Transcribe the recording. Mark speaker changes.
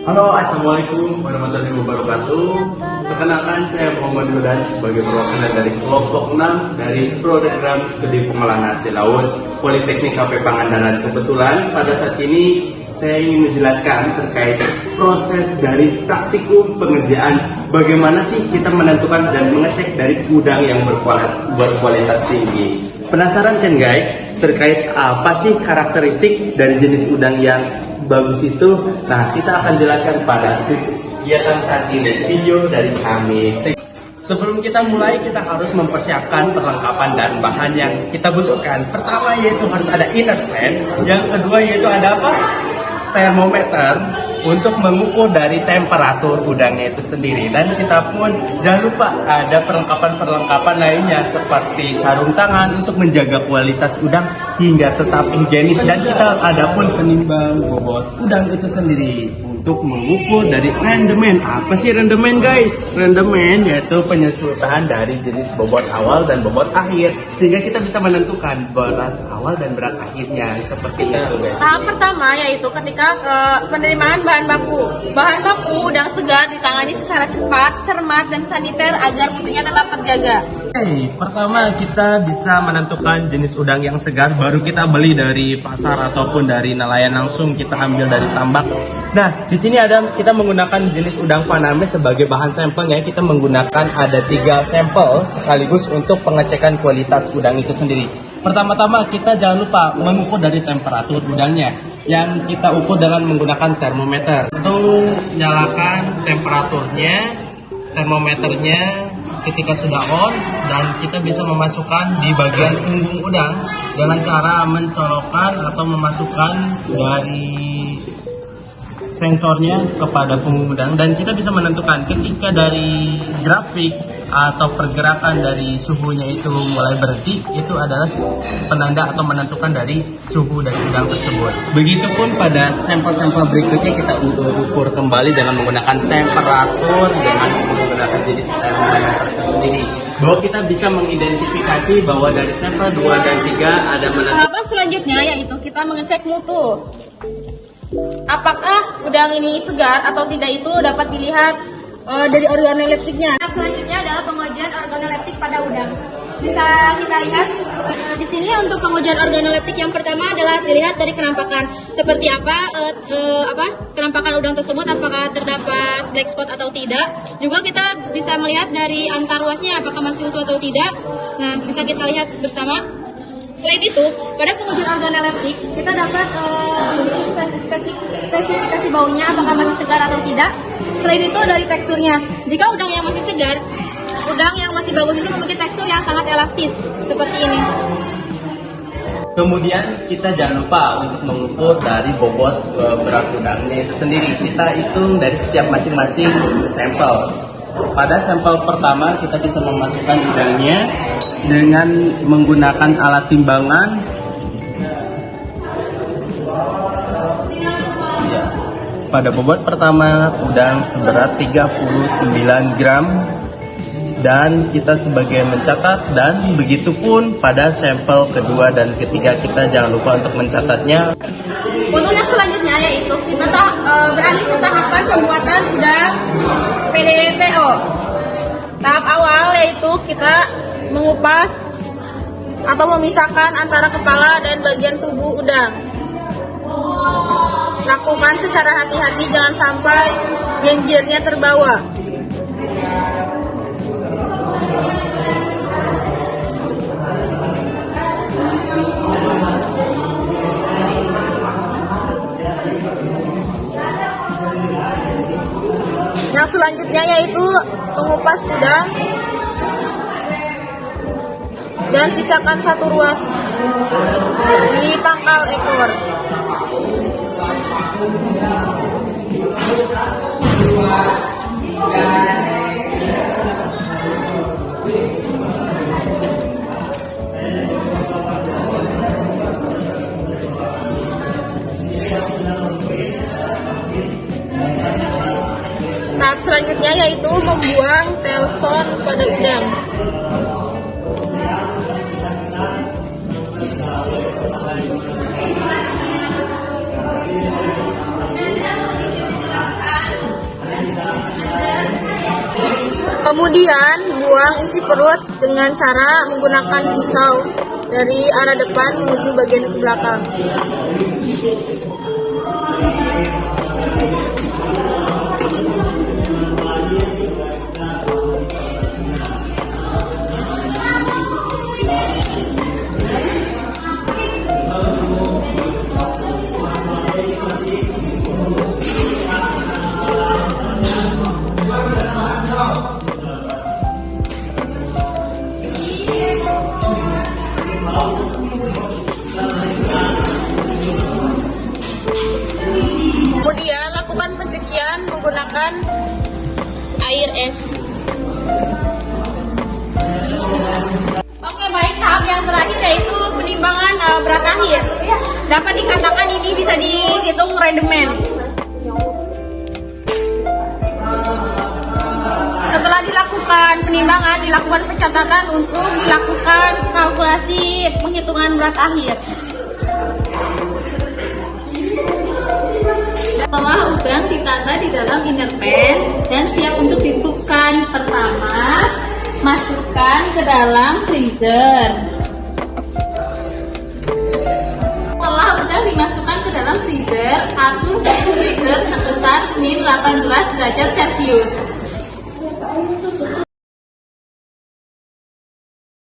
Speaker 1: Halo, assalamualaikum warahmatullahi wabarakatuh. Perkenalkan, saya Muhammad Hudan sebagai perwakilan dari kelompok 6 dari program studi pengolahan hasil laut Politeknik KP Pangandaran. Kebetulan pada saat ini saya ingin menjelaskan terkait proses dari praktikum pengerjaan. Bagaimana sih kita menentukan dan mengecek dari udang yang berkualitas tinggi? Penasaran kan guys, terkait apa sih karakteristik dari jenis udang yang bagus itu? Nah, kita akan jelaskan pada kegiatan saat ini video dari kami. Sebelum kita mulai, kita harus mempersiapkan perlengkapan dan bahan yang kita butuhkan. Pertama yaitu harus ada inner fan, yang kedua yaitu ada apa? Termometer untuk mengukur dari temperatur udangnya itu sendiri. Dan kita pun jangan lupa ada perlengkapan lainnya seperti sarung tangan untuk menjaga kualitas udang hingga tetap higienis. Dan kita ada pun penimbang bobot udang itu sendiri untuk mengukur dari rendemen. Apa sih rendemen guys? Rendemen yaitu penyesuaian dari jenis bobot awal dan bobot akhir, sehingga kita bisa menentukan berat awal dan berat akhirnya seperti itu guys.
Speaker 2: Tahap pertama yaitu ketika penerimaan bahan baku. Bahan baku udang segar ditangani secara cepat, cermat, dan saniter agar mutunya tetap terjaga.
Speaker 1: Oke, pertama kita bisa menentukan jenis udang yang segar, baru kita beli dari pasar ataupun dari nelayan langsung kita ambil dari tambak. Nah, di sini kita menggunakan jenis udang Paname sebagai bahan sampelnya. Kita menggunakan ada 3 sampel sekaligus untuk pengecekan kualitas udang itu sendiri. Pertama-tama kita jangan lupa mengukur dari temperatur udangnya, yang kita ukur dengan menggunakan termometer. Itu nyalakan termometernya ketika sudah on, dan kita bisa memasukkan di bagian punggung udang dengan cara mencolokkan atau memasukkan dari sensornya kepada punggung udang, dan kita bisa menentukan ketika dari grafik atau pergerakan dari suhunya itu mulai berhenti, itu adalah penanda atau menentukan dari suhu dari udang tersebut. Begitupun pada sampel-sampel berikutnya kita ukur kembali dengan menggunakan temperatur dengan menggunakan jenis termometer itu sendiri, bahwa kita bisa mengidentifikasi bahwa dari sampel 2 dan 3 ada menentukan.
Speaker 2: Tahapan selanjutnya yaitu kita mengecek mutu. Apakah udang ini segar atau tidak itu dapat dilihat dari organoleptiknya. Tahap selanjutnya adalah pengujian organoleptik pada udang. Bisa kita lihat di sini untuk pengujian organoleptik yang pertama adalah dilihat dari kenampakan. Seperti apa kenampakan udang tersebut, apakah terdapat black spot atau tidak. Juga kita bisa melihat dari antar ruasnya apakah masih utuh atau tidak. Nah, bisa kita lihat bersama. Selain itu, pada pengujian organoleptik kita dapat spesifikasi baunya apakah masih segar atau tidak. Selain itu dari teksturnya, jika udang yang masih segar, udang yang masih bagus itu memiliki tekstur yang sangat elastis seperti ini.
Speaker 1: Kemudian kita jangan lupa untuk mengukur dari bobot berat udangnya itu sendiri. Kita hitung dari setiap masing-masing sampel. Pada sampel pertama kita bisa memasukkan udangnya dengan menggunakan alat timbangan. Ya. Pada bobot pertama udang seberat 39 gram, dan kita sebagai mencatat, dan begitupun pada sampel kedua dan ketiga kita jangan lupa untuk mencatatnya.
Speaker 2: Untuk yang selanjutnya yaitu kita beralih ke tahapan pembuatan udang PDPO. Tahap awal yaitu kita mengupas atau memisahkan antara kepala dan bagian tubuh udang. Lakukan secara hati-hati, jangan sampai genjernya terbawa. Yang selanjutnya yaitu mengupas udang dan sisakan 1 ruas di pangkal ekor. Tahap selanjutnya yaitu membuang telson pada udang. Kemudian buang isi perut dengan cara menggunakan pisau dari arah depan menuju bagian ke belakang. Kemudian lakukan pencucian menggunakan air es. Oke, baik, tahap yang terakhir yaitu penimbangan berat akhir. Dapat dikatakan ini bisa dihitung rendemen. Setelah dilakukan penimbangan, dilakukan pencatatan untuk dilakukan kalkulasi penghitungan berat akhir. Setelah udang ditata di dalam inner pan dan siap untuk ditutukan, pertama masukkan ke dalam freezer. Setelah udang dimasukkan ke dalam freezer, atur suhu freezer sebesar min 18 derajat Celcius.